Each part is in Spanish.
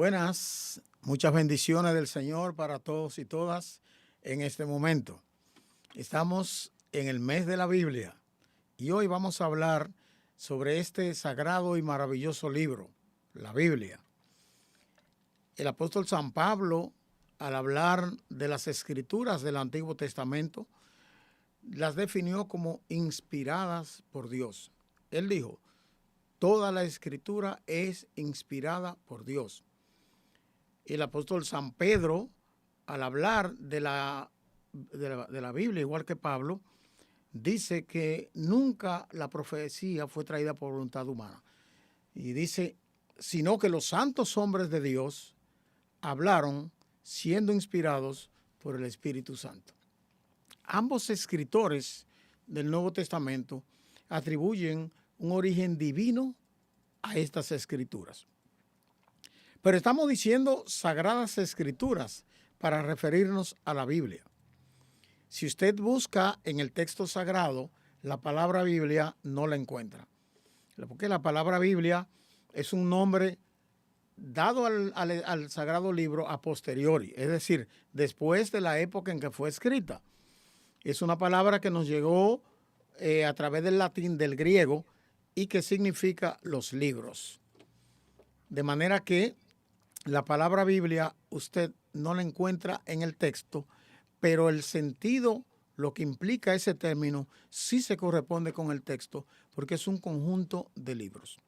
Buenas, muchas bendiciones del Señor para todos y todas en este momento. Estamos en el mes de la Biblia y hoy vamos a hablar sobre este sagrado y maravilloso libro, la Biblia. El apóstol San Pablo, al hablar de las escrituras del Antiguo Testamento, las definió como inspiradas por Dios. Él dijo, toda la escritura es inspirada por Dios. El apóstol San Pedro, al hablar de la Biblia, igual que Pablo, dice que nunca la profecía fue traída por voluntad humana. Y dice, sino que los santos hombres de Dios hablaron siendo inspirados por el Espíritu Santo. Ambos escritores del Nuevo Testamento atribuyen un origen divino a estas escrituras. Pero estamos diciendo sagradas escrituras para referirnos a la Biblia. Si usted busca en el texto sagrado, la palabra Biblia no la encuentra. Porque la palabra Biblia es un nombre dado al sagrado libro a posteriori, es decir, después de la época en que fue escrita. Es una palabra que nos llegó a través del latín, del griego, y que significa los libros. De manera que la palabra Biblia usted no la encuentra en el texto, pero el sentido, lo que implica ese término, sí se corresponde con el texto, porque es un conjunto de libros.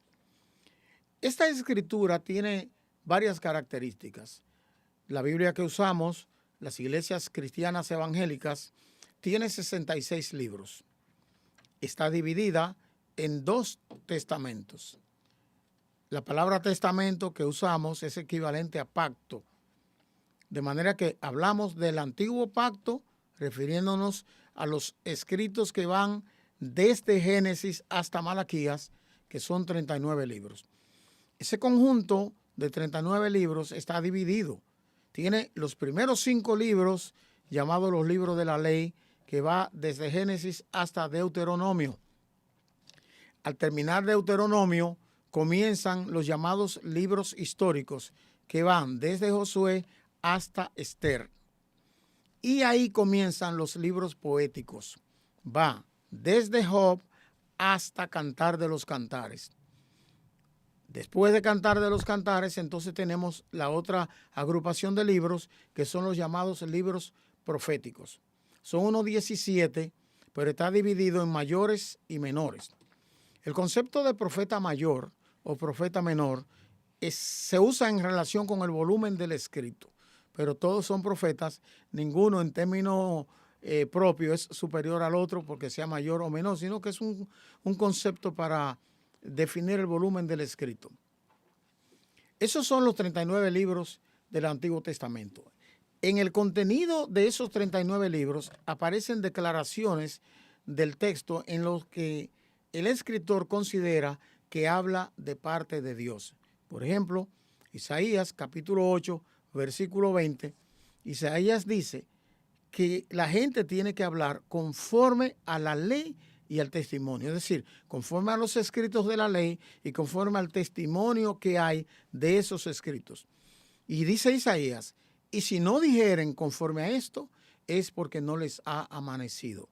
Esta escritura tiene varias características. La Biblia que usamos, las iglesias cristianas evangélicas, tiene 66 libros. Está dividida en 2 testamentos. La palabra testamento que usamos es equivalente a pacto. De manera que hablamos del antiguo pacto, refiriéndonos a los escritos que van desde Génesis hasta Malaquías, que son 39 libros. Ese conjunto de 39 libros está dividido. Tiene los primeros 5 libros, llamados los libros de la ley, que va desde Génesis hasta Deuteronomio. Al terminar Deuteronomio, comienzan los llamados libros históricos, que van desde Josué hasta Esther. Y ahí comienzan los libros poéticos. Va desde Job hasta Cantar de los Cantares. Después de Cantar de los Cantares, entonces tenemos la otra agrupación de libros, que son los llamados libros proféticos. Son unos 17, pero está dividido en mayores y menores. El concepto de profeta mayor o profeta menor se usa en relación con el volumen del escrito, pero todos son profetas, ninguno en términos propios es superior al otro porque sea mayor o menor, sino que es un concepto para definir el volumen del escrito. Esos son los 39 libros del Antiguo Testamento. En el contenido de esos 39 libros aparecen declaraciones del texto en los que el escritor considera que habla de parte de Dios. Por ejemplo, Isaías capítulo 8, versículo 20, Isaías dice que la gente tiene que hablar conforme a la ley y al testimonio, es decir, conforme a los escritos de la ley y conforme al testimonio que hay de esos escritos. Y dice Isaías, y si no dijeren conforme a esto, es porque no les ha amanecido.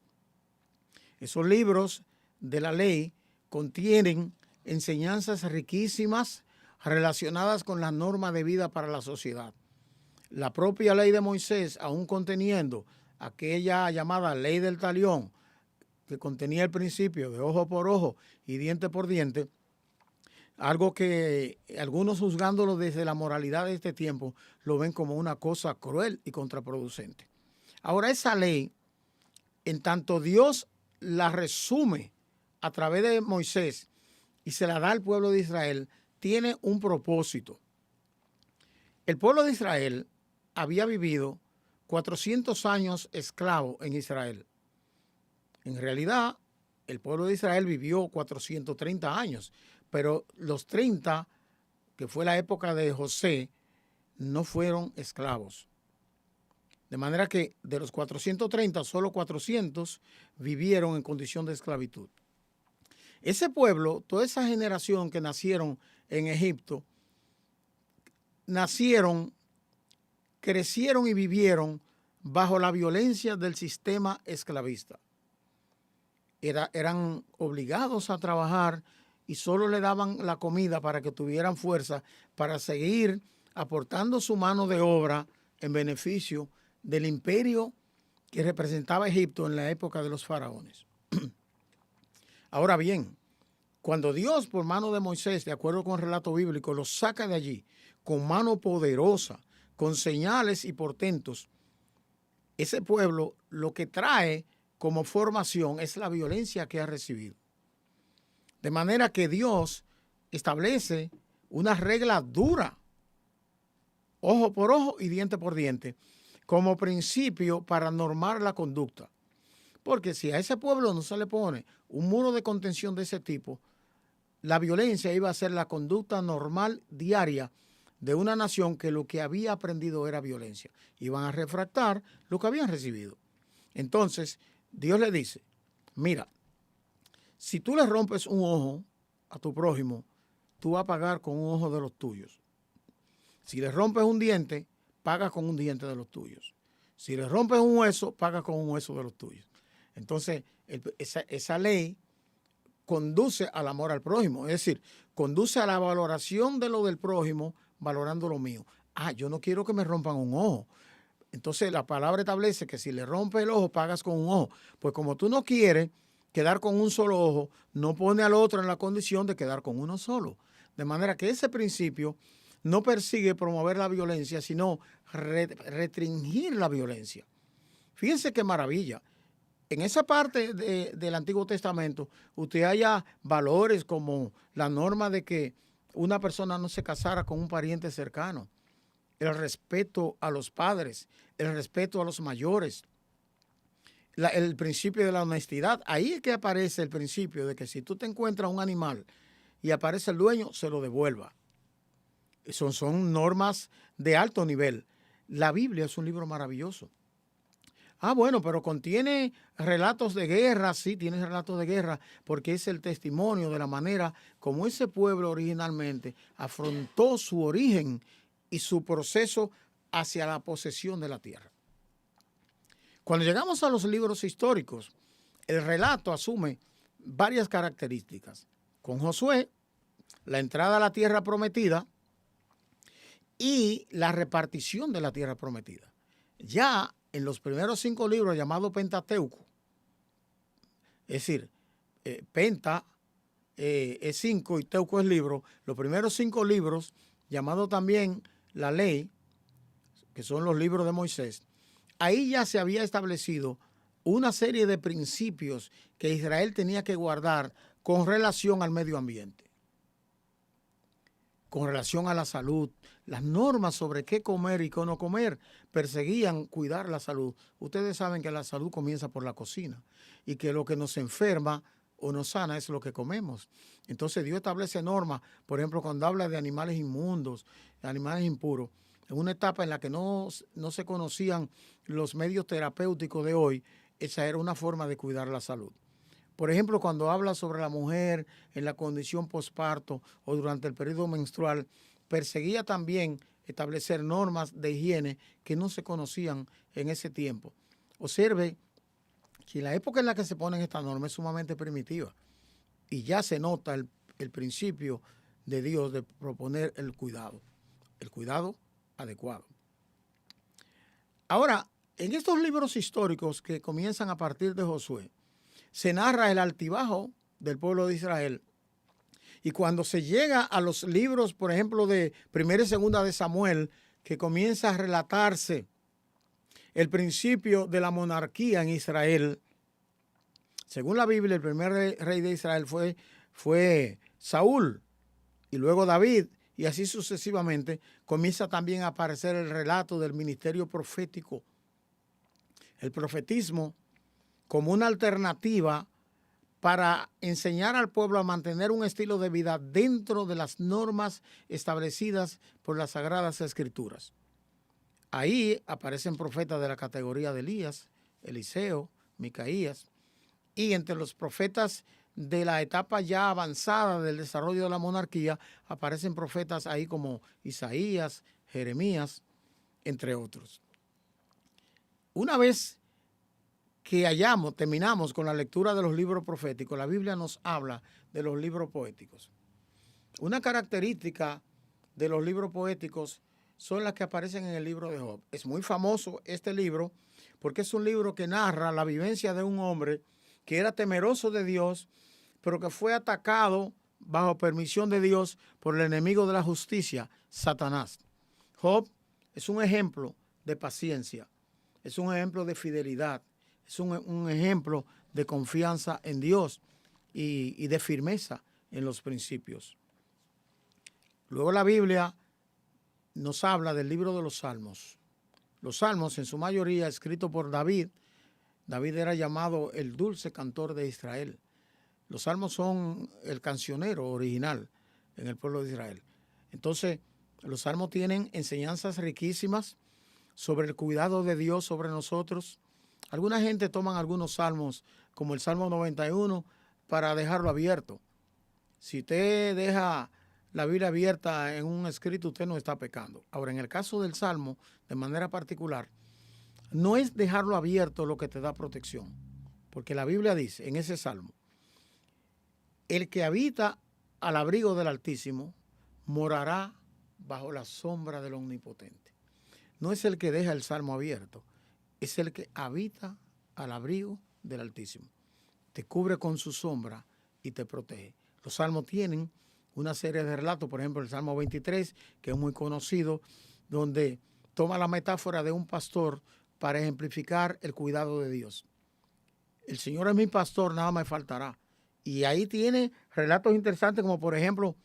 Esos libros de la ley contienen enseñanzas riquísimas relacionadas con la norma de vida para la sociedad. La propia ley de Moisés, aún conteniendo aquella llamada ley del talión, que contenía el principio de ojo por ojo y diente por diente, algo que algunos, juzgándolo desde la moralidad de este tiempo, lo ven como una cosa cruel y contraproducente. Ahora, esa ley, en tanto Dios la resume a través de Moisés y se la da al pueblo de Israel, tiene un propósito. El pueblo de Israel había vivido 400 años esclavo en Israel. En realidad, el pueblo de Israel vivió 430 años, pero los 30, que fue la época de José, no fueron esclavos. De manera que de los 430, solo 400 vivieron en condición de esclavitud. Ese pueblo, toda esa generación que nacieron en Egipto, nacieron, crecieron y vivieron bajo la violencia del sistema esclavista. Eran obligados a trabajar y solo le daban la comida para que tuvieran fuerza para seguir aportando su mano de obra en beneficio del imperio que representaba Egipto en la época de los faraones. Ahora bien, cuando Dios, por mano de Moisés, de acuerdo con el relato bíblico, los saca de allí con mano poderosa, con señales y portentos, ese pueblo lo que trae como formación es la violencia que ha recibido. De manera que Dios establece una regla dura, ojo por ojo y diente por diente, como principio para normar la conducta. Porque si a ese pueblo no se le pone un muro de contención de ese tipo, la violencia iba a ser la conducta normal diaria de una nación que lo que había aprendido era violencia. Iban a refractar lo que habían recibido. Entonces, Dios le dice, mira, si tú le rompes un ojo a tu prójimo, tú vas a pagar con un ojo de los tuyos. Si le rompes un diente, pagas con un diente de los tuyos. Si le rompes un hueso, pagas con un hueso de los tuyos. Entonces, esa ley conduce al amor al prójimo, es decir, conduce a la valoración de lo del prójimo, valorando lo mío. Yo no quiero que me rompan un ojo. Entonces, la palabra establece que si le rompes el ojo, pagas con un ojo. Pues como tú no quieres quedar con un solo ojo, no pone al otro en la condición de quedar con uno solo. De manera que ese principio no persigue promover la violencia, sino restringir la violencia. Fíjense qué maravilla. En esa parte del Antiguo Testamento, usted haya valores como la norma de que una persona no se casara con un pariente cercano, el respeto a los padres, el respeto a los mayores, el principio de la honestidad. Ahí es que aparece el principio de que si tú te encuentras un animal y aparece el dueño, se lo devuelva. Son normas de alto nivel. La Biblia es un libro maravilloso. Bueno, pero contiene relatos de guerra, sí, tiene relatos de guerra, porque es el testimonio de la manera como ese pueblo originalmente afrontó su origen y su proceso hacia la posesión de la tierra. Cuando llegamos a los libros históricos, el relato asume varias características. Con Josué, la entrada a la tierra prometida y la repartición de la tierra prometida. Ya en los primeros 5 libros llamados Pentateuco, es decir, Penta es 5 y Teuco es libro, los primeros 5 libros, llamados también la ley, que son los libros de Moisés, ahí ya se había establecido una serie de principios que Israel tenía que guardar con relación al medio ambiente, con relación a la salud. Las normas sobre qué comer y qué no comer perseguían cuidar la salud. Ustedes saben que la salud comienza por la cocina y que lo que nos enferma o nos sana es lo que comemos. Entonces Dios establece normas, por ejemplo, cuando habla de animales inmundos, animales impuros, en una etapa en la que no se conocían los medios terapéuticos de hoy, esa era una forma de cuidar la salud. Por ejemplo, cuando habla sobre la mujer en la condición posparto o durante el periodo menstrual, perseguía también establecer normas de higiene que no se conocían en ese tiempo. Observe que la época en la que se ponen estas normas es sumamente primitiva y ya se nota el principio de Dios de proponer el cuidado adecuado. Ahora, en estos libros históricos que comienzan a partir de Josué, se narra el altibajo del pueblo de Israel. Y cuando se llega a los libros, por ejemplo, de Primera y Segunda de Samuel, que comienza a relatarse el principio de la monarquía en Israel, según la Biblia, el primer rey de Israel fue Saúl y luego David, y así sucesivamente, comienza también a aparecer el relato del ministerio profético, el profetismo, como una alternativa para enseñar al pueblo a mantener un estilo de vida dentro de las normas establecidas por las Sagradas Escrituras. Ahí aparecen profetas de la categoría de Elías, Eliseo, Micaías, y entre los profetas de la etapa ya avanzada del desarrollo de la monarquía aparecen profetas ahí como Isaías, Jeremías, entre otros. Una vez que terminamos con la lectura de los libros proféticos, la Biblia nos habla de los libros poéticos. Una característica de los libros poéticos son las que aparecen en el libro de Job. Es muy famoso este libro porque es un libro que narra la vivencia de un hombre que era temeroso de Dios, pero que fue atacado bajo permisión de Dios por el enemigo de la justicia, Satanás. Job es un ejemplo de paciencia, es un ejemplo de fidelidad, es un ejemplo de confianza en Dios y de firmeza en los principios. Luego la Biblia nos habla del libro de los Salmos. Los Salmos, en su mayoría, escritos por David. David era llamado el dulce cantor de Israel. Los Salmos son el cancionero original en el pueblo de Israel. Entonces, los Salmos tienen enseñanzas riquísimas sobre el cuidado de Dios sobre nosotros. Alguna gente toma algunos salmos, como el Salmo 91, para dejarlo abierto. Si usted deja la Biblia abierta en un escrito, usted no está pecando. Ahora, en el caso del Salmo, de manera particular, no es dejarlo abierto lo que te da protección, porque la Biblia dice en ese Salmo, el que habita al abrigo del Altísimo morará bajo la sombra del Omnipotente. No es el que deja el Salmo abierto, es el que habita al abrigo del Altísimo. Te cubre con su sombra y te protege. Los salmos tienen una serie de relatos, por ejemplo el Salmo 23, que es muy conocido, donde toma la metáfora de un pastor para ejemplificar el cuidado de Dios. El Señor es mi pastor, nada me faltará. Y ahí tiene relatos interesantes, como por ejemplo,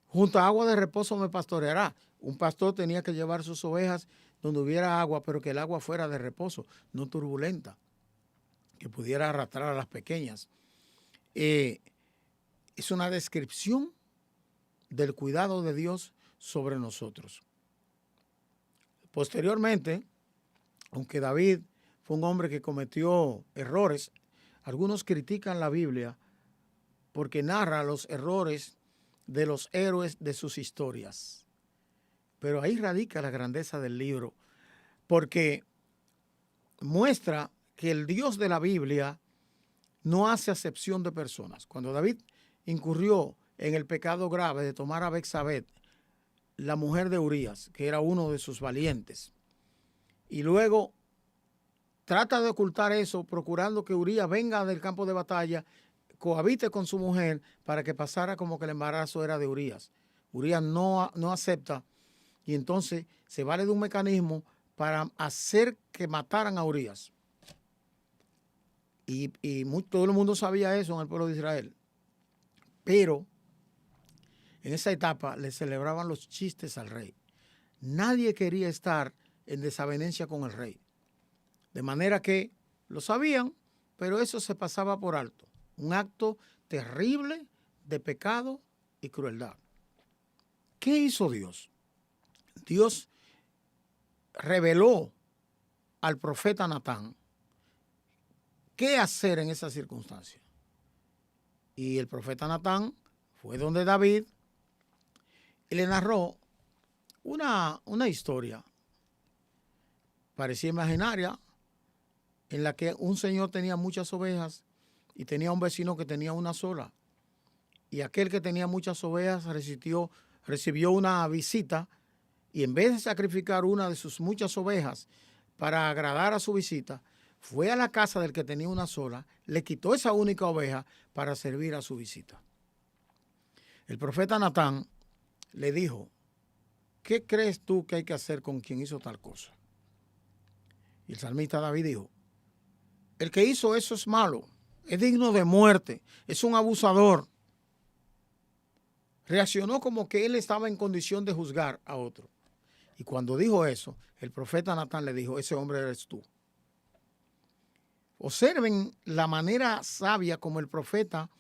junto a agua de reposo me pastoreará. Un pastor tenía que llevar sus ovejas donde hubiera agua, pero que el agua fuera de reposo, no turbulenta, que pudiera arrastrar a las pequeñas. Es una descripción del cuidado de Dios sobre nosotros. Posteriormente, aunque David fue un hombre que cometió errores, algunos critican la Biblia porque narra los errores de los héroes de sus historias. Pero ahí radica la grandeza del libro, porque muestra que el Dios de la Biblia no hace acepción de personas. Cuando David incurrió en el pecado grave de tomar a Betsabé, la mujer de Urías, que era uno de sus valientes, y luego trata de ocultar eso, procurando que Urías venga del campo de batalla, cohabite con su mujer para que pasara como que el embarazo era de Urías. Urías no acepta y entonces se vale de un mecanismo para hacer que mataran a Urías. Y todo el mundo sabía eso en el pueblo de Israel. Pero en esa etapa le celebraban los chistes al rey. Nadie quería estar en desavenencia con el rey. De manera que lo sabían, pero eso se pasaba por alto. Un acto terrible de pecado y crueldad. ¿Qué hizo Dios? Dios reveló al profeta Natán qué hacer en esa circunstancia. Y el profeta Natán fue donde David y le narró una historia, parecía imaginaria, en la que un señor tenía muchas ovejas y tenía un vecino que tenía una sola. Y aquel que tenía muchas ovejas recibió una visita y en vez de sacrificar una de sus muchas ovejas para agradar a su visita, fue a la casa del que tenía una sola, le quitó esa única oveja para servir a su visita. El profeta Natán le dijo, ¿qué crees tú que hay que hacer con quien hizo tal cosa? Y el salmista David dijo, el que hizo eso es malo, es digno de muerte, es un abusador. Reaccionó como que él estaba en condición de juzgar a otro. Y cuando dijo eso, el profeta Natán le dijo, ese hombre eres tú. Observen la manera sabia como el profeta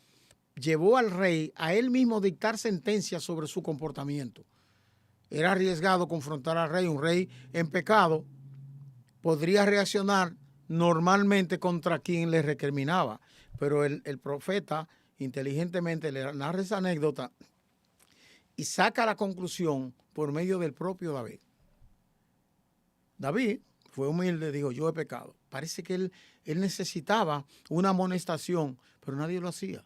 llevó al rey a él mismo dictar sentencias sobre su comportamiento. Era arriesgado confrontar al rey. Un rey en pecado podría reaccionar normalmente contra quien le recriminaba. Pero el profeta inteligentemente le narra esa anécdota y saca la conclusión por medio del propio David. David fue humilde, dijo, yo he pecado. Parece que él necesitaba una amonestación, pero nadie lo hacía.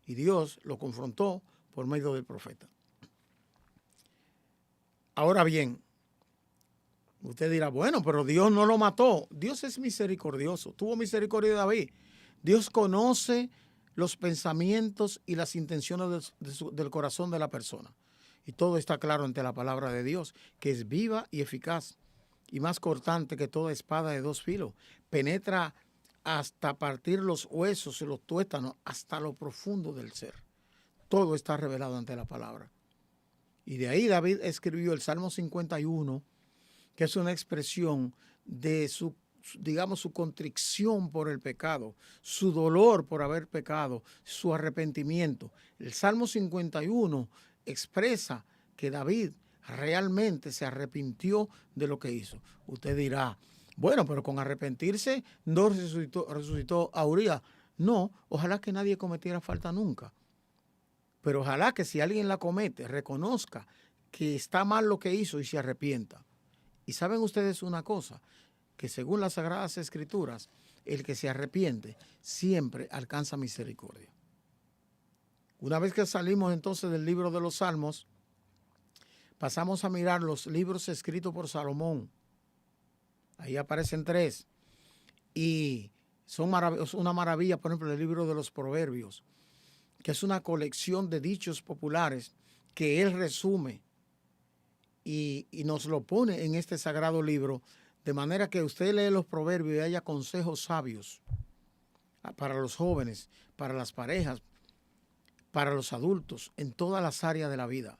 Y Dios lo confrontó por medio del profeta. Ahora bien, usted dirá, bueno, pero Dios no lo mató. Dios es misericordioso. Tuvo misericordia de David. Dios conoce los pensamientos y las intenciones del corazón de la persona. Y todo está claro ante la palabra de Dios, que es viva y eficaz y más cortante que toda espada de dos filos. Penetra hasta partir los huesos y los tuétanos, hasta lo profundo del ser. Todo está revelado ante la palabra. Y de ahí David escribió el Salmo 51, que es una expresión de su contrición por el pecado, su dolor por haber pecado, su arrepentimiento. El Salmo 51 expresa que David realmente se arrepintió de lo que hizo. Usted dirá, bueno, pero con arrepentirse no resucitó a Urías. No, ojalá que nadie cometiera falta nunca. Pero ojalá que si alguien la comete, reconozca que está mal lo que hizo y se arrepienta. Y saben ustedes una cosa, que según las Sagradas Escrituras, el que se arrepiente siempre alcanza misericordia. Una vez que salimos entonces del libro de los Salmos, pasamos a mirar los libros escritos por Salomón. Ahí aparecen 3. Y son una maravilla, por ejemplo, el libro de los Proverbios, que es una colección de dichos populares que él resume y nos lo pone en este sagrado libro, de manera que usted lee los proverbios y haya consejos sabios para los jóvenes, para las parejas, para los adultos, en todas las áreas de la vida.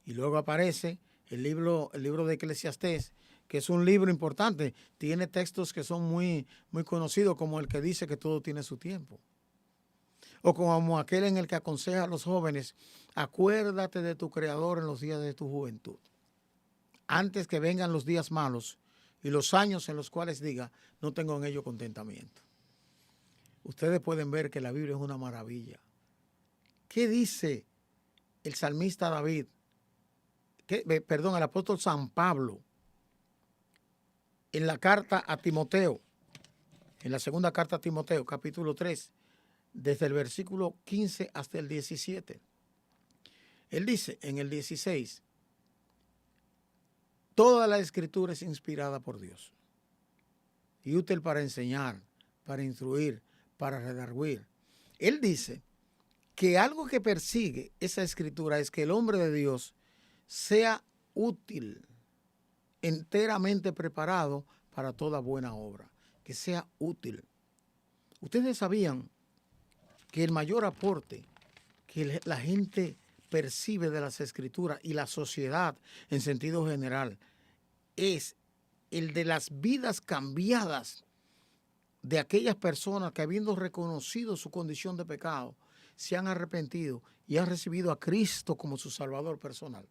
Y luego aparece el libro de Eclesiastés, que es un libro importante. Tiene textos que son muy, muy conocidos, como el que dice que todo tiene su tiempo. O como aquel en el que aconseja a los jóvenes, acuérdate de tu Creador en los días de tu juventud, antes que vengan los días malos y los años en los cuales diga, no tengo en ello contentamiento. Ustedes pueden ver que la Biblia es una maravilla. ¿Qué dice el salmista David? El apóstol San Pablo, en la carta a Timoteo, en la segunda carta a Timoteo, capítulo 3, desde el versículo 15 hasta el 17. Él dice en el 16, toda la escritura es inspirada por Dios y útil para enseñar, para instruir, para redarguir. Él dice que algo que persigue esa escritura es que el hombre de Dios sea útil, enteramente preparado para toda buena obra, que sea útil. Ustedes sabían que el mayor aporte que la gente percibe de las escrituras y la sociedad en sentido general es el de las vidas cambiadas de aquellas personas que, habiendo reconocido su condición de pecado, se han arrepentido y han recibido a Cristo como su Salvador personal.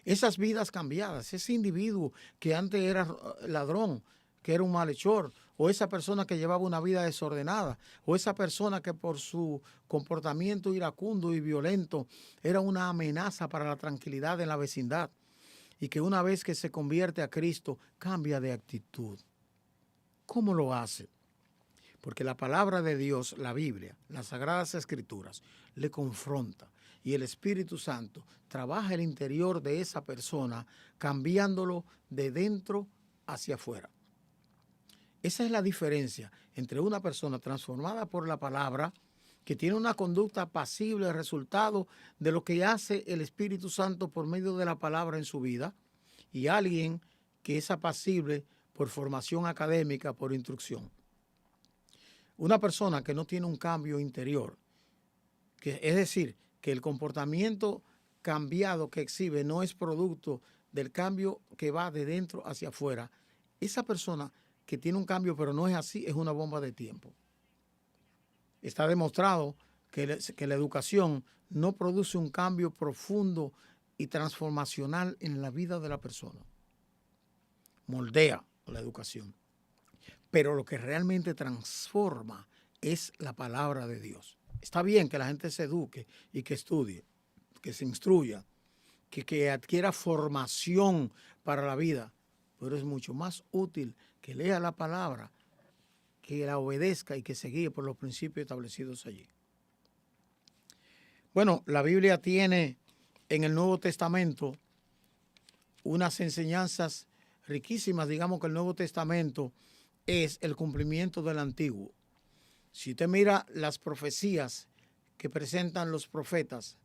Esas vidas cambiadas, ese individuo que antes era ladrón, que era un malhechor, o esa persona que llevaba una vida desordenada, o esa persona que por su comportamiento iracundo y violento era una amenaza para la tranquilidad en la vecindad, y que una vez que se convierte a Cristo, cambia de actitud. ¿Cómo lo hace? Porque la palabra de Dios, la Biblia, las Sagradas Escrituras, le confronta. Y el Espíritu Santo trabaja el interior de esa persona, cambiándolo de dentro hacia afuera. Esa es la diferencia entre una persona transformada por la palabra, que tiene una conducta pasible, resultado de lo que hace el Espíritu Santo por medio de la palabra en su vida, y alguien que es apacible por formación académica, por instrucción. Una persona que no tiene un cambio interior, es decir, que el comportamiento cambiado que exhibe no es producto del cambio que va de dentro hacia afuera, esa persona que tiene un cambio pero no es así, es una bomba de tiempo. Está demostrado que la educación no produce un cambio profundo y transformacional en la vida de la persona. Moldea la educación. Pero lo que realmente transforma es la palabra de Dios. Está bien que la gente se eduque y que estudie, que se instruya, que adquiera formación para la vida, pero es mucho más útil que lea la palabra, que la obedezca y que se guíe por los principios establecidos allí. Bueno, la Biblia tiene en el Nuevo Testamento unas enseñanzas riquísimas. Digamos que el Nuevo Testamento es el cumplimiento del Antiguo. Si usted mira las profecías que presentan los profetas,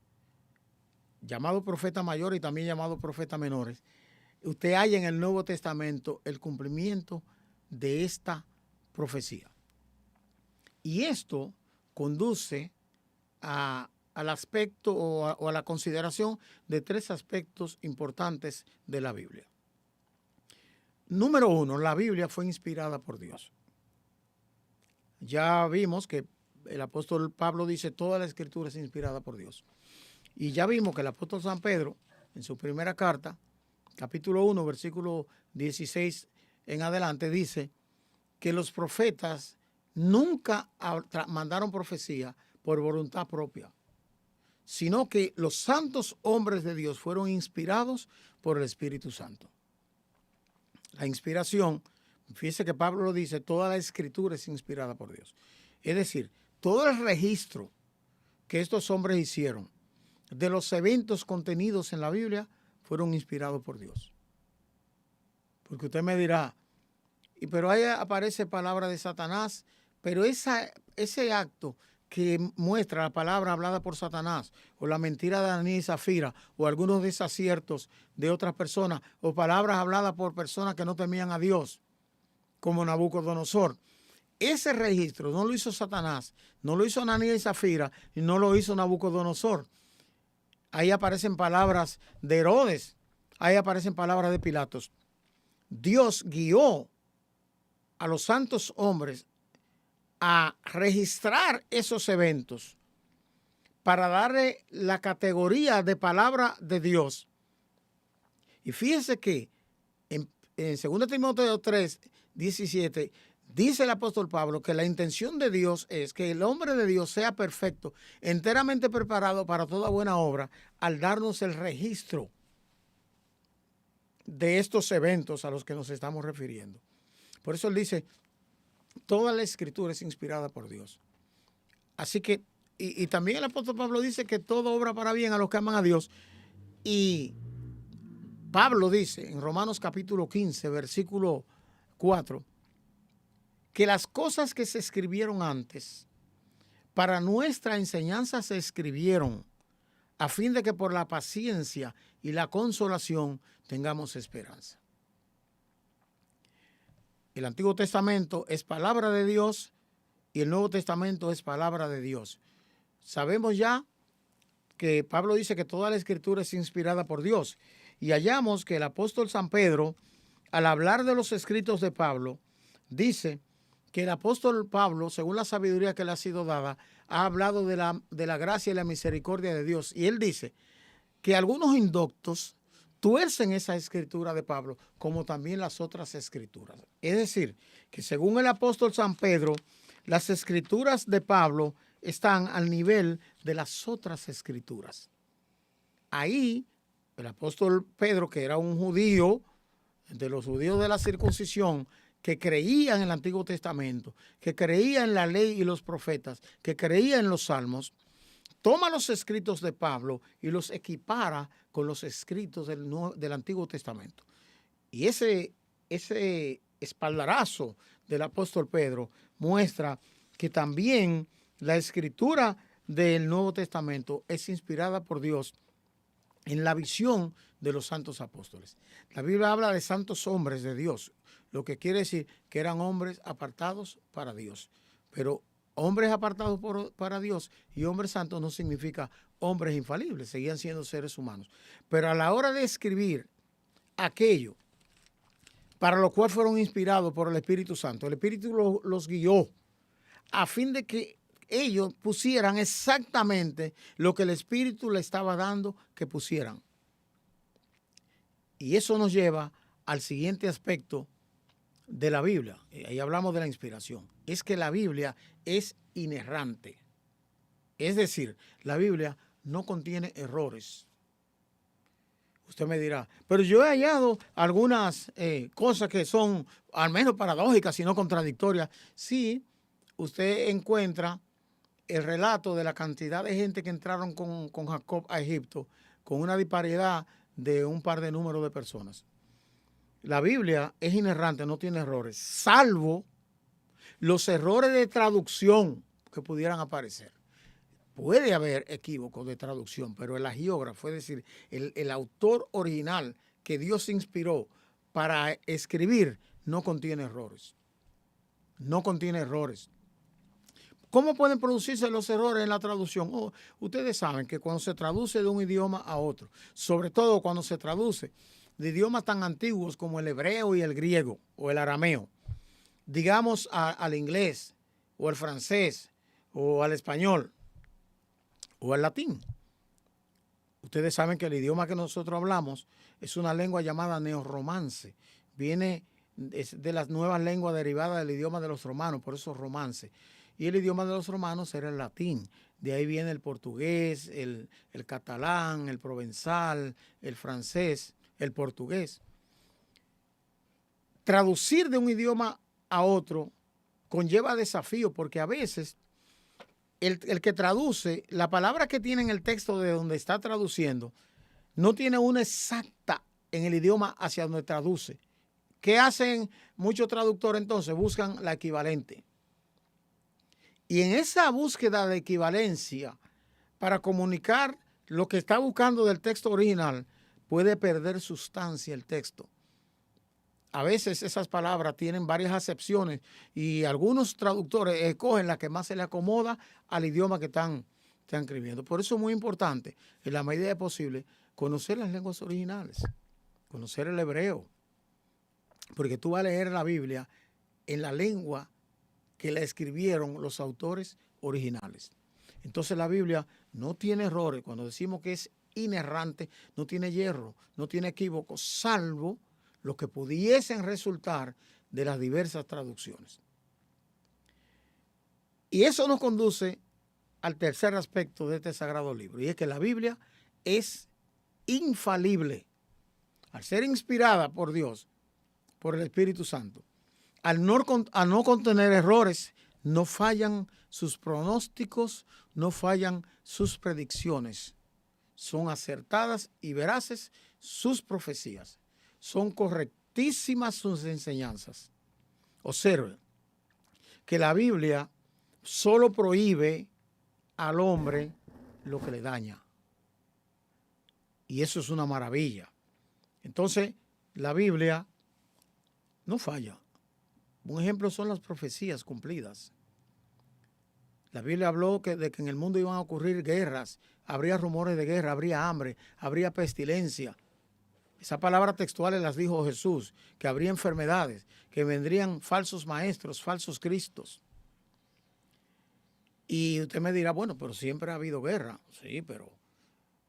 llamados profetas mayores y también llamados profetas menores, usted halla en el Nuevo Testamento el cumplimiento de esta profecía. Y esto conduce al aspecto o a la consideración de tres aspectos importantes de la Biblia. Número uno, la Biblia fue inspirada por Dios. Ya vimos que el apóstol Pablo dice toda la escritura es inspirada por Dios. Y ya vimos que el apóstol San Pedro, en su primera carta, capítulo 1, versículo 16 en adelante, dice que los profetas nunca mandaron profecía por voluntad propia, sino que los santos hombres de Dios fueron inspirados por el Espíritu Santo. La inspiración, fíjese que Pablo lo dice, toda la escritura es inspirada por Dios. Es decir, todo el registro que estos hombres hicieron de los eventos contenidos en la Biblia fueron inspirados por Dios. Porque usted me dirá, pero ahí aparece palabra de Satanás, pero ese acto que muestra la palabra hablada por Satanás, o la mentira de Ananías y Zafira, o algunos desaciertos de otras personas, o palabras habladas por personas que no temían a Dios, como Nabucodonosor. Ese registro no lo hizo Satanás, no lo hizo Ananías y Zafira, y no lo hizo Nabucodonosor. Ahí aparecen palabras de Herodes, ahí aparecen palabras de Pilatos. Dios guió a los santos hombres a registrar esos eventos para darle la categoría de palabra de Dios. Y fíjese que en 2 Timoteo 3, 17, dice el apóstol Pablo que la intención de Dios es que el hombre de Dios sea perfecto, enteramente preparado para toda buena obra, al darnos el registro de estos eventos a los que nos estamos refiriendo. Por eso él dice, toda la escritura es inspirada por Dios. Así que, y también el apóstol Pablo dice que todo obra para bien a los que aman a Dios. Y Pablo dice en Romanos capítulo 15, versículo 4, que las cosas que se escribieron antes, para nuestra enseñanza se escribieron, a fin de que por la paciencia y la consolación tengamos esperanza. El Antiguo Testamento es palabra de Dios y el Nuevo Testamento es palabra de Dios. Sabemos ya que Pablo dice que toda la escritura es inspirada por Dios. Y hallamos que el apóstol San Pedro, al hablar de los escritos de Pablo, dice que el apóstol Pablo, según la sabiduría que le ha sido dada, ha hablado de la gracia y la misericordia de Dios. Y él dice que algunos indoctos tuercen esa escritura de Pablo, como también las otras escrituras. Es decir, que según el apóstol San Pedro, las escrituras de Pablo están al nivel de las otras escrituras. Ahí, el apóstol Pedro, que era un judío, de los judíos de la circuncisión, que creía en el Antiguo Testamento, que creía en la ley y los profetas, que creía en los salmos, toma los escritos de Pablo y los equipara con los escritos del Antiguo Testamento. Y ese espaldarazo del apóstol Pedro muestra que también la escritura del Nuevo Testamento es inspirada por Dios en la visión de los santos apóstoles. La Biblia habla de santos hombres de Dios, lo que quiere decir que eran hombres apartados para Dios. Pero hombres apartados para Dios y hombres santos no significa hombres infalibles, seguían siendo seres humanos. Pero a la hora de escribir aquello para lo cual fueron inspirados por el Espíritu Santo, el Espíritu los guió a fin de que ellos pusieran exactamente lo que el Espíritu le estaba dando que pusieran. Y eso nos lleva al siguiente aspecto de la Biblia. Ahí hablamos de la inspiración. Es que la Biblia es inerrante. Es decir, la Biblia no contiene errores. Usted me dirá, pero yo he hallado algunas cosas que son al menos paradójicas, sino contradictorias. Sí, usted encuentra el relato de la cantidad de gente que entraron con Jacob a Egipto, con una disparidad de un par de números de personas. La Biblia es inerrante, no tiene errores, salvo los errores de traducción que pudieran aparecer. Puede haber equívocos de traducción, pero el agiógrafo, es decir, el autor original que Dios inspiró para escribir, no contiene errores. No contiene errores. ¿Cómo pueden producirse los errores en la traducción? Ustedes saben que cuando se traduce de un idioma a otro, sobre todo cuando se traduce de idiomas tan antiguos como el hebreo y el griego o el arameo, digamos al inglés o al francés o al español o al latín. Ustedes saben que el idioma que nosotros hablamos es una lengua llamada neorromance. Viene de las nuevas lenguas derivadas del idioma de los romanos, por eso romance. Y el idioma de los romanos era el latín. De ahí viene el portugués, el catalán, el provenzal, el francés, el portugués. Traducir de un idioma a otro conlleva desafío porque a veces el que traduce, la palabra que tiene en el texto de donde está traduciendo, no tiene una exacta en el idioma hacia donde traduce. ¿Qué hacen muchos traductores entonces? Buscan la equivalente. Y en esa búsqueda de equivalencia, para comunicar lo que está buscando del texto original, puede perder sustancia el texto. A veces esas palabras tienen varias acepciones y algunos traductores escogen la que más se le acomoda al idioma que están escribiendo. Por eso es muy importante, en la medida posible, conocer las lenguas originales, conocer el hebreo, porque tú vas a leer la Biblia en la lengua que la escribieron los autores originales. Entonces la Biblia no tiene errores. Cuando decimos que es inerrante, no tiene hierro, no tiene equívocos, salvo los que pudiesen resultar de las diversas traducciones. Y eso nos conduce al tercer aspecto de este sagrado libro, y es que la Biblia es infalible. Al ser inspirada por Dios, por el Espíritu Santo, al no contener errores, no fallan sus pronósticos, no fallan sus predicciones. Son acertadas y veraces sus profecías. Son correctísimas sus enseñanzas. Observe que la Biblia solo prohíbe al hombre lo que le daña. Y eso es una maravilla. Entonces, la Biblia no falla. Un ejemplo son las profecías cumplidas. La Biblia habló de que en el mundo iban a ocurrir guerras, habría rumores de guerra, habría hambre, habría pestilencia. Esas palabras textuales las dijo Jesús, que habría enfermedades, que vendrían falsos maestros, falsos cristos. Y usted me dirá, bueno, pero siempre ha habido guerra. Sí, pero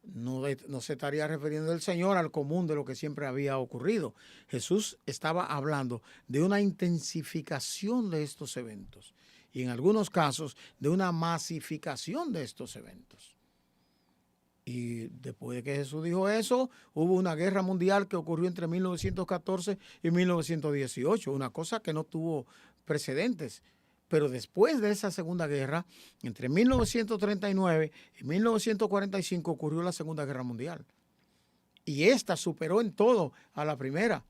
no se estaría refiriendo el Señor al común de lo que siempre había ocurrido. Jesús estaba hablando de una intensificación de estos eventos y en algunos casos de una masificación de estos eventos. Y después de que Jesús dijo eso, hubo una guerra mundial que ocurrió entre 1914 y 1918, una cosa que no tuvo precedentes. Pero después de esa Segunda Guerra, entre 1939 y 1945 ocurrió la Segunda Guerra Mundial. Y esta superó en todo a la primera.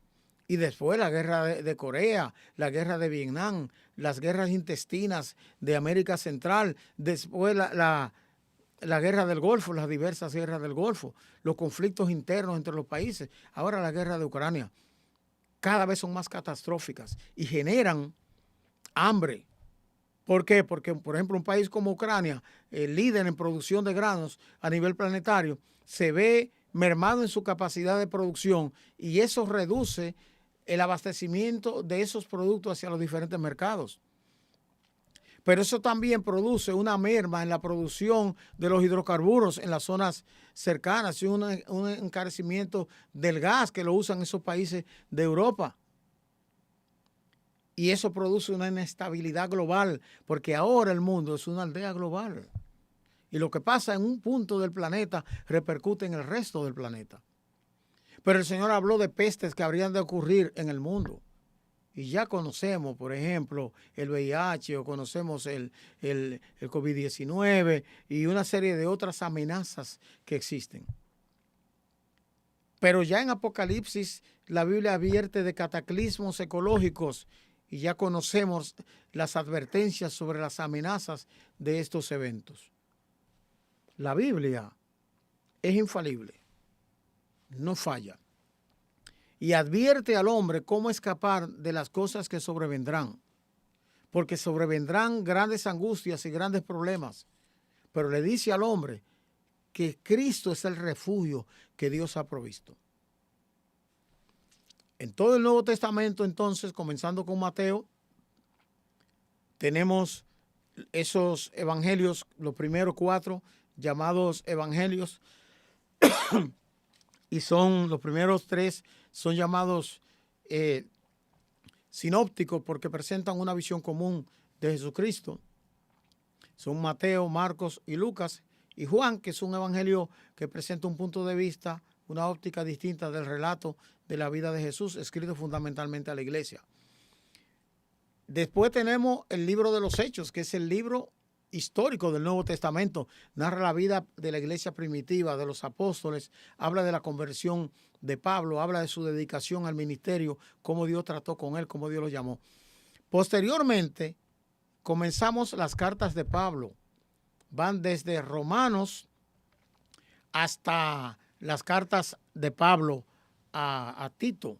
Y después la guerra de Corea, la guerra de Vietnam, las guerras intestinas de América Central, después la guerra del Golfo, las diversas guerras del Golfo, los conflictos internos entre los países. Ahora la guerra de Ucrania. Cada vez son más catastróficas y generan hambre. ¿Por qué? Porque, por ejemplo, un país como Ucrania, el líder en producción de granos a nivel planetario, se ve mermado en su capacidad de producción y eso reduce el abastecimiento de esos productos hacia los diferentes mercados. Pero eso también produce una merma en la producción de los hidrocarburos en las zonas cercanas y un encarecimiento del gas que lo usan esos países de Europa. Y eso produce una inestabilidad global, porque ahora el mundo es una aldea global. Y lo que pasa en un punto del planeta repercute en el resto del planeta. Pero el Señor habló de pestes que habrían de ocurrir en el mundo. Y ya conocemos, por ejemplo, el VIH o conocemos el COVID-19 y una serie de otras amenazas que existen. Pero ya en Apocalipsis la Biblia advierte de cataclismos ecológicos y ya conocemos las advertencias sobre las amenazas de estos eventos. La Biblia es infalible, no falla, y advierte al hombre cómo escapar de las cosas que sobrevendrán, porque sobrevendrán grandes angustias y grandes problemas, pero le dice al hombre que Cristo es el refugio que Dios ha provisto. En todo el Nuevo Testamento, entonces, comenzando con Mateo, tenemos esos evangelios, los primeros 4 llamados evangelios, y son los primeros 3 son llamados sinópticos porque presentan una visión común de Jesucristo. Son Mateo, Marcos y Lucas, y Juan, que es un evangelio que presenta un punto de vista, una óptica distinta del relato de la vida de Jesús, escrito fundamentalmente a la iglesia. Después tenemos el libro de los Hechos, que es el libro histórico del Nuevo Testamento. Narra la vida de la iglesia primitiva, de los apóstoles, habla de la conversión de Pablo, habla de su dedicación al ministerio, cómo Dios trató con él, cómo Dios lo llamó. Posteriormente, comenzamos las cartas de Pablo. Van desde Romanos hasta las cartas de Pablo a Tito.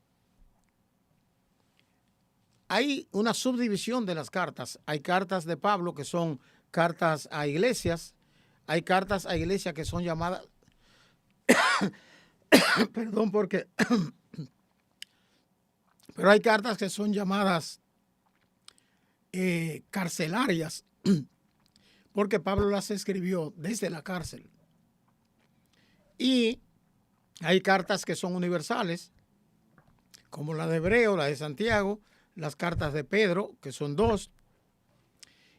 Hay una subdivisión de las cartas. Hay cartas de Pablo que son cartas a iglesias. Hay cartas a iglesias que son llamadas... Perdón, porque... Pero hay cartas que son llamadas carcelarias, porque Pablo las escribió desde la cárcel. Y hay cartas que son universales, como la de Hebreo, la de Santiago, las cartas de Pedro, que son 2.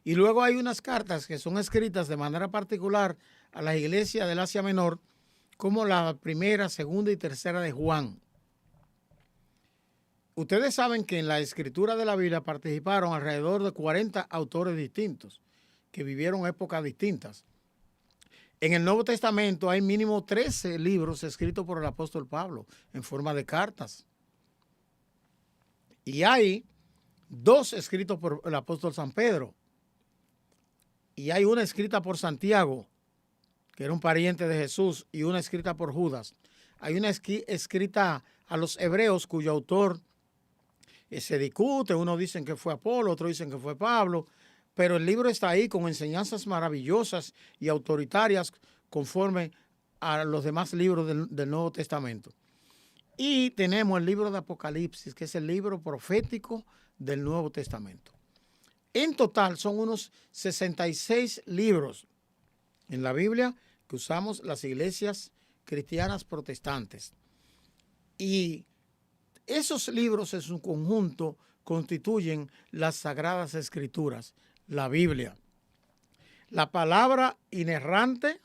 Y luego hay unas cartas que son escritas de manera particular a la iglesia del Asia Menor, como la primera, segunda y tercera de Juan. Ustedes saben que en la escritura de la Biblia participaron alrededor de 40 autores distintos que vivieron épocas distintas. En el Nuevo Testamento hay mínimo 13 libros escritos por el apóstol Pablo en forma de cartas. Y hay 2 escritos por el apóstol San Pedro. Y hay una escrita por Santiago, que era un pariente de Jesús, y una escrita por Judas. Hay una escrita a los hebreos cuyo autor se discute. Unos dicen que fue Apolo, otros dicen que fue Pablo. Pero el libro está ahí con enseñanzas maravillosas y autoritarias conforme a los demás libros del Nuevo Testamento. Y tenemos el libro de Apocalipsis, que es el libro profético del Nuevo Testamento. En total son unos 66 libros en la Biblia que usamos las iglesias cristianas protestantes. Y esos libros en su conjunto constituyen las Sagradas Escrituras, la Biblia. La palabra inerrante,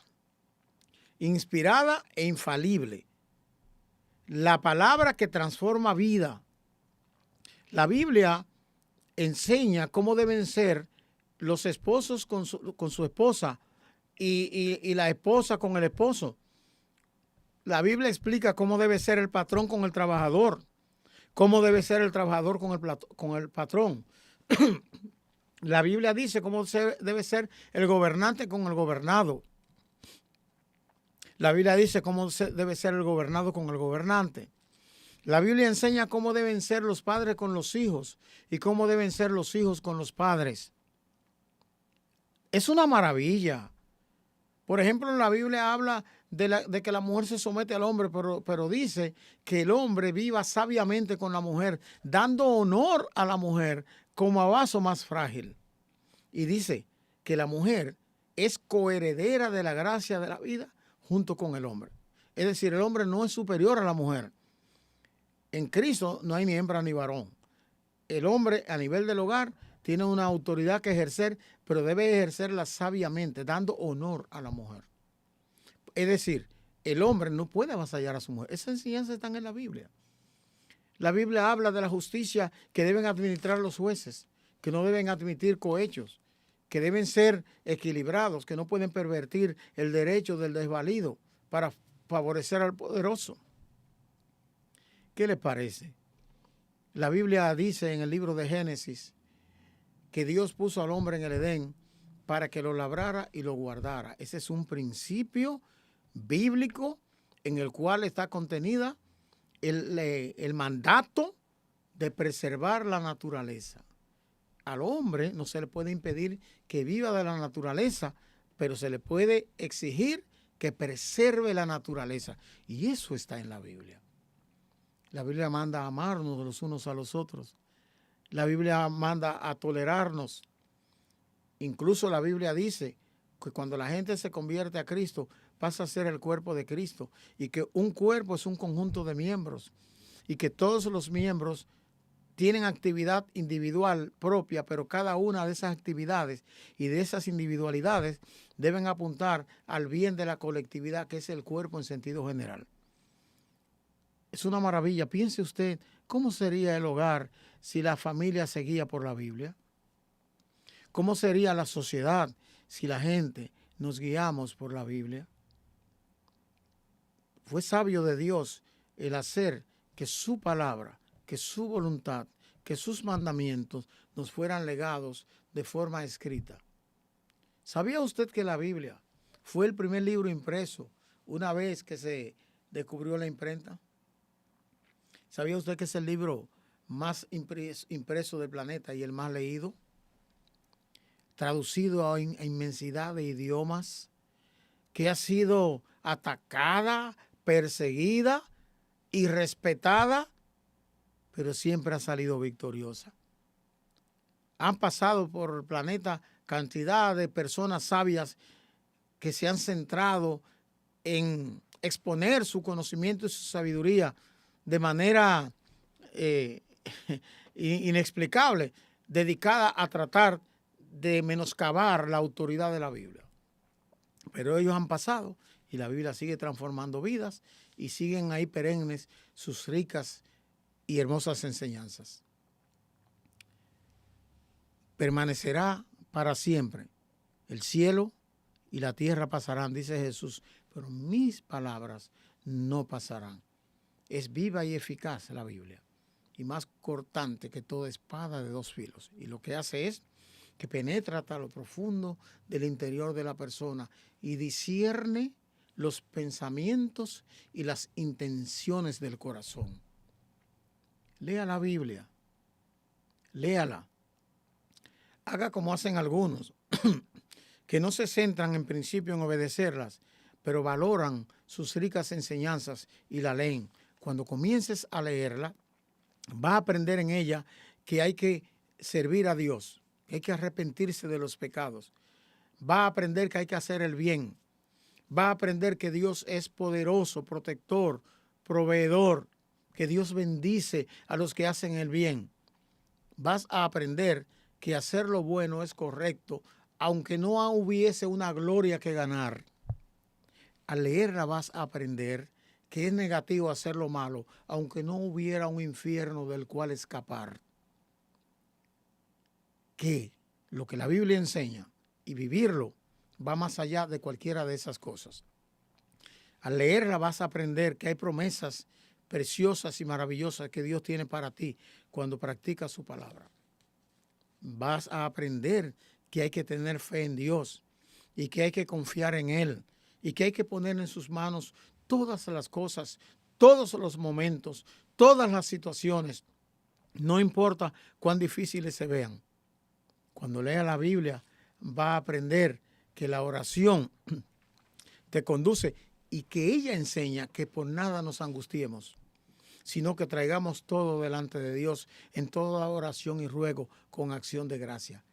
inspirada e infalible. La palabra que transforma vida. La Biblia enseña cómo deben ser los esposos con su esposa y la esposa con el esposo. La Biblia explica cómo debe ser el patrón con el trabajador, cómo debe ser el trabajador con el patrón. La Biblia dice cómo debe ser el gobernante con el gobernado. La Biblia dice cómo debe ser el gobernado con el gobernante. La Biblia enseña cómo deben ser los padres con los hijos y cómo deben ser los hijos con los padres. Es una maravilla. Por ejemplo, la Biblia habla de que la mujer se somete al hombre, pero dice que el hombre viva sabiamente con la mujer, dando honor a la mujer como a vaso más frágil. Y dice que la mujer es coheredera de la gracia de la vida junto con el hombre. Es decir, el hombre no es superior a la mujer. En Cristo no hay ni hembra ni varón. El hombre a nivel del hogar tiene una autoridad que ejercer, pero debe ejercerla sabiamente, dando honor a la mujer. Es decir, el hombre no puede avasallar a su mujer. Esas enseñanzas están en la Biblia. La Biblia habla de la justicia que deben administrar los jueces, que no deben admitir cohechos, que deben ser equilibrados, que no pueden pervertir el derecho del desvalido para favorecer al poderoso. ¿Qué les parece? La Biblia dice en el libro de Génesis que Dios puso al hombre en el Edén para que lo labrara y lo guardara. Ese es un principio bíblico en el cual está contenida el mandato de preservar la naturaleza. Al hombre no se le puede impedir que viva de la naturaleza, pero se le puede exigir que preserve la naturaleza. Y eso está en la Biblia. La Biblia manda a amarnos los unos a los otros. La Biblia manda a tolerarnos. Incluso la Biblia dice que cuando la gente se convierte a Cristo, pasa a ser el cuerpo de Cristo, y que un cuerpo es un conjunto de miembros, y que todos los miembros tienen actividad individual propia, pero cada una de esas actividades y de esas individualidades deben apuntar al bien de la colectividad, que es el cuerpo en sentido general. Es una maravilla. Piense usted, ¿cómo sería el hogar si la familia se guía por la Biblia? ¿Cómo sería la sociedad si la gente nos guiamos por la Biblia? Fue sabio de Dios el hacer que su palabra, que su voluntad, que sus mandamientos nos fueran legados de forma escrita. ¿Sabía usted que la Biblia fue el primer libro impreso una vez que se descubrió la imprenta? ¿Sabía usted que es el libro más impreso del planeta y el más leído? Traducido a inmensidad de idiomas, que ha sido atacada, perseguida y respetada, pero siempre ha salido victoriosa. Han pasado por el planeta cantidad de personas sabias que se han centrado en exponer su conocimiento y su sabiduría de manera inexplicable, dedicada a tratar de menoscabar la autoridad de la Biblia. Pero ellos han pasado y la Biblia sigue transformando vidas y siguen ahí perennes sus ricas y hermosas enseñanzas. Permanecerá para siempre. El cielo y la tierra pasarán, dice Jesús, pero mis palabras no pasarán. Es viva y eficaz la Biblia, y más cortante que toda espada de dos filos. Y lo que hace es que penetra hasta lo profundo del interior de la persona y discierne los pensamientos y las intenciones del corazón. Lea la Biblia, léala. Haga como hacen algunos, que no se centran en principio en obedecerlas, pero valoran sus ricas enseñanzas y la leen. Cuando comiences a leerla, vas a aprender en ella que hay que servir a Dios, que hay que arrepentirse de los pecados. Va a aprender que hay que hacer el bien. Va a aprender que Dios es poderoso, protector, proveedor, que Dios bendice a los que hacen el bien. Vas a aprender que hacer lo bueno es correcto, aunque no hubiese una gloria que ganar. Al leerla vas a aprender que es negativo hacer lo malo, aunque no hubiera un infierno del cual escapar. Que lo que la Biblia enseña y vivirlo va más allá de cualquiera de esas cosas. Al leerla vas a aprender que hay promesas preciosas y maravillosas que Dios tiene para ti cuando practicas su palabra. Vas a aprender que hay que tener fe en Dios y que hay que confiar en Él y que hay que poner en sus manos todas las cosas, todos los momentos, todas las situaciones, no importa cuán difíciles se vean. Cuando lea la Biblia, va a aprender que la oración te conduce y que ella enseña que por nada nos angustiemos, sino que traigamos todo delante de Dios en toda oración y ruego con acción de gracia.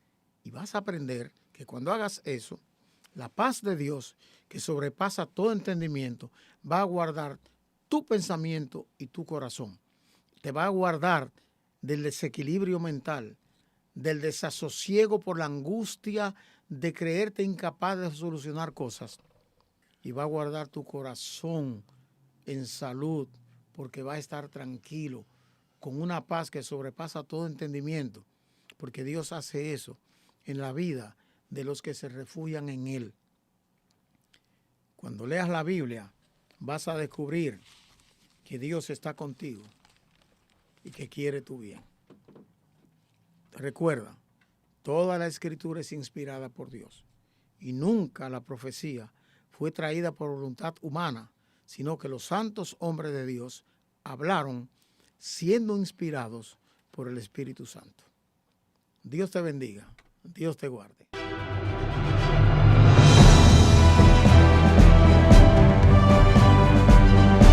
Y vas a aprender que cuando hagas eso, la paz de Dios, que sobrepasa todo entendimiento, va a guardar tu pensamiento y tu corazón. Te va a guardar del desequilibrio mental, del desasosiego por la angustia de creerte incapaz de solucionar cosas. y va a guardar tu corazón en salud, porque va a estar tranquilo, con una paz que sobrepasa todo entendimiento, porque Dios hace eso en la vida de los que se refugian en Él. Cuando leas la Biblia, vas a descubrir que Dios está contigo y que quiere tu bien. Recuerda, toda la Escritura es inspirada por Dios y nunca la profecía fue traída por voluntad humana, sino que los santos hombres de Dios hablaron siendo inspirados por el Espíritu Santo. Dios te bendiga, Dios te guarde.